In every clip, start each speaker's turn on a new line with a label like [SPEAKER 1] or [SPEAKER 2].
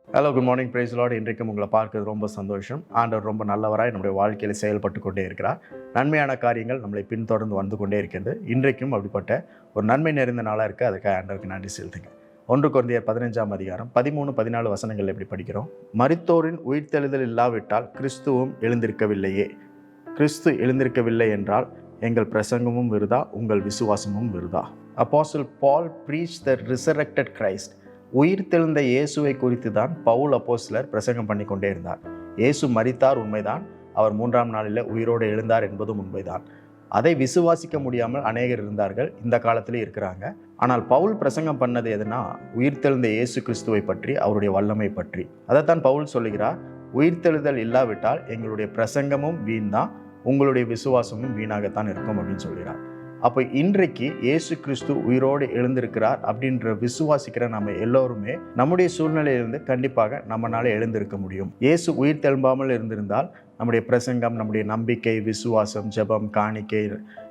[SPEAKER 1] Hello, good morning, praise Lord. இன்றைக்கும் உங்களை பார்க்கறது ரொம்ப சந்தோஷம். ஆண்டவர் ரொம்ப நல்லவராய் நம்முடைய வாழ்க்கையில் செயல்பட்டு கொண்டே இருக்கிறார். நன்மையான காரியங்கள் நம்மளை பின்தொடர்ந்து வந்து கொண்டே இருக்கிறது. இன்றைக்கும் அப்படிப்பட்ட ஒரு நன்மை நிறைந்த நாளாக இருக்குது. அதுக்காக ஆண்டவருக்கு நன்றி செலுத்துங்க. 1 கொரிந்தியர் 15ஆம் அதிகாரம் 13-14 வசனங்கள் எப்படி படிக்கிறோம்? மரித்தோரின் உயிர்த்தெழுதல் இல்லாவிட்டால் கிறிஸ்துவும் எழுந்திருக்கவில்லையே. கிறிஸ்து எழுந்திருக்கவில்லை என்றால் எங்கள் பிரசங்கமும் விருதா, உங்கள் விசுவாசமும் விருதா. அப்போஸ்தலர் பால் preached the resurrected Christ. உயிர்த்தெழுந்த இயேசுவை குறித்து தான் பவுல் அப்போஸ்தலர் பிரசங்கம் பண்ணி கொண்டே இருந்தார். இயேசு மரித்தார் உண்மைதான், அவர் 3ஆம் நாளில் உயிரோடு எழுந்தார் என்பதும் உண்மைதான். அதை விசுவாசிக்க முடியாமல் அநேகர் இருந்தார்கள், இந்த காலத்திலே இருக்கிறாங்க. ஆனால் பவுல் பிரசங்கம் பண்ணது எதுனா, உயிர்த்தெழுந்த இயேசு கிறிஸ்துவை பற்றி, அவருடைய வல்லமை பற்றி. அதைத்தான் பவுல் சொல்லுகிறார், உயிர்த்தெழுதல் இல்லாவிட்டால் எங்களுடைய பிரசங்கமும் வீண் தான், உங்களுடைய விசுவாசமும் வீணாகத்தான் இருக்கும் அப்படின்னு சொல்கிறார். அப்போ இன்றைக்கு இயேசு கிறிஸ்து உயிரோடு எழுந்திருக்கிறார் அப்படின்ற விசுவாசிக்கிற நம்ம எல்லோருமே நம்முடைய சூழ்நிலையிலிருந்து கண்டிப்பாக நம்மளால எழுந்திருக்க முடியும். இயேசு உயிர் தெழும்பாமல் இருந்திருந்தால் நம்முடைய பிரசங்கம், நம்முடைய நம்பிக்கை, விசுவாசம், ஜெபம், காணிக்கை,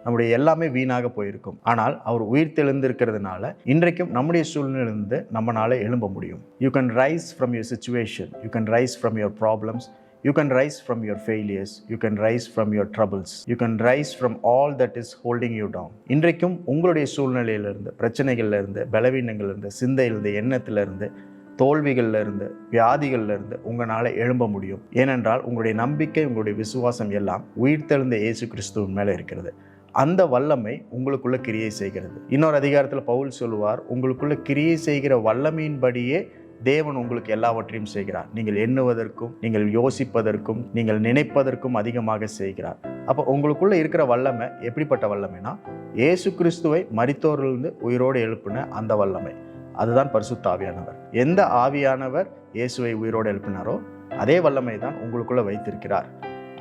[SPEAKER 1] நம்முடைய எல்லாமே வீணாக போயிருக்கும். ஆனால் அவர் உயிர் தெழுந்திருக்கிறதுனால இன்றைக்கும் நம்முடைய சூழ்நிலையிலிருந்து நம்மளால எழும்ப முடியும். You can raise from your situation, you can raise from your problems, you can rise from your failures, you can rise from your troubles, you can rise from all that is holding you down. இன்றைக்கும் உங்களுடைய சூழ்நிலையிலிருந்து, பிரச்சனைகள்லேருந்து, பலவீனங்கள்லேருந்து, சிந்தையிலிருந்து, எண்ணத்திலிருந்து, தோல்விகள்லேருந்து, வியாதிகள்லேருந்து உங்களால் எழும்ப முடியும். ஏனென்றால் உங்களுடைய நம்பிக்கை, உங்களுடைய விசுவாசம் எல்லாம் உயிர்த்தெழுந்த இயேசு கிறிஸ்துவின் மேலே இருக்கிறது. அந்த வல்லமை உங்களுக்குள்ள கிரியை செய்கிறது. இன்னொரு அதிகாரத்தில் பவுல் சொல்லுவார், உங்களுக்குள்ள கிரியை செய்கிற வல்லமையின்படியே தேவன் உங்களுக்கு எல்லாவற்றையும் செய்கிறார். நீங்கள் எண்ணுவதற்கும், நீங்கள் யோசிப்பதற்கும், நீங்கள் நினைப்பதற்கும் அதிகமாக செய்கிறார். அப்போ உங்களுக்குள்ள இருக்கிற வல்லமை எப்படிப்பட்ட வல்லமைனா, இயேசு கிறிஸ்துவை மரித்தோரிலிருந்து உயிரோடு எழுப்பின அந்த வல்லமை. அதுதான் பரிசுத்த ஆவியானவர். எந்த ஆவியானவர் இயேசுவை உயிரோடு எழுப்பினாரோ அதே வல்லமை தான் உங்களுக்குள்ள வைத்திருக்கிறார்.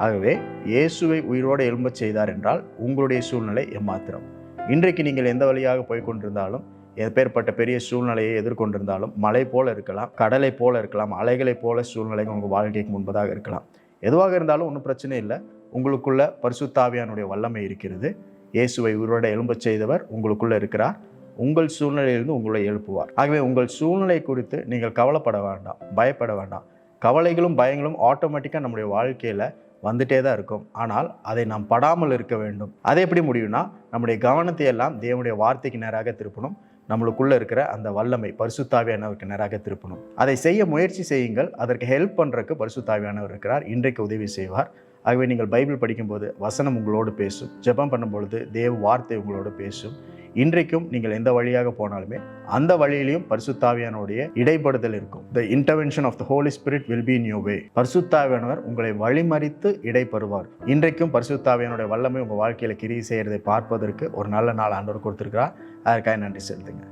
[SPEAKER 1] ஆகவே இயேசுவை உயிரோடு எழும்ப செய்தார் என்றால் உங்களுடைய சூழ்நிலை எம்மாத்திரம். இன்றைக்கு நீங்கள் எந்த வழியாக போய் கொண்டிருந்தாலும், எப்பேற்பட்ட பெரிய சூழ்நிலையை எதிர்கொண்டிருந்தாலும், மலை போல இருக்கலாம், கடலை போல இருக்கலாம், அலைகளை போல சூழ்நிலைகள் உங்கள் வாழ்க்கைக்கு முன்பதாக இருக்கலாம். எதுவாக இருந்தாலும் ஒன்றும் பிரச்சனை இல்லை. உங்களுக்குள்ள பரிசுத்த ஆவியானுடைய வல்லமை இருக்கிறது. இயேசுவை உயிரோட எழும்பச் செய்தவர் உங்களுக்குள்ள இருக்கிறார். உங்கள் சூழ்நிலையிலிருந்து உங்களை எழுப்புவார். ஆகவே உங்கள் சூழ்நிலை குறித்து நீங்கள் கவலைப்பட வேண்டாம், பயப்பட வேண்டாம். கவலைகளும் பயங்களும் ஆட்டோமேட்டிக்காக நம்முடைய வாழ்க்கையில் வந்துட்டே தான் இருக்கும். ஆனால் அதை நாம் படாமல் இருக்க வேண்டும். அது எப்படி முடியும்னா, நம்முடைய கவனத்தை எல்லாம் தேவனுடைய வார்த்தைக்கு நேராக திருப்பணும். நம்மளுக்குள்ள இருக்கிற அந்த வல்லமை பரிசுத்த ஆவியானவருக்கு நேராக திருப்பணும். அதை செய்ய முயற்சி செய்யுங்கள். அதற்கு ஹெல்ப் பண்ணுறதுக்கு பரிசுத்த ஆவியானவர் இருக்கிறார். இன்றைக்கு உதவி செய்வார். ஆகவே நீங்கள் பைபிள் படிக்கும்போது வசனம் உங்களோடு பேசும், ஜெபம் பண்ணும்பொழுது தேவ வார்த்தை உங்களோடு பேசும். இன்றைக்கும் நீங்கள் எந்த வழியாக போனாலுமே அந்த வழியிலையும் பரிசுத்த ஆவியானுடைய இடைப்படுதல் இருக்கும். The intervention of the Holy Spirit will be in your way. பரிசுத்த ஆவியானவர் உங்களை வழிமறித்து இடைப்படுவார். இன்றைக்கும் பரிசுத்த ஆவியானுடைய வல்லமை உங்கள் வாழ்க்கையில் கிரியை செய்கிறதை பார்ப்பதற்கு ஒரு நல்ல நாள் ஆண்டவர் கொடுத்திருக்கிறார். அதற்காக நன்றி செலுத்துங்க.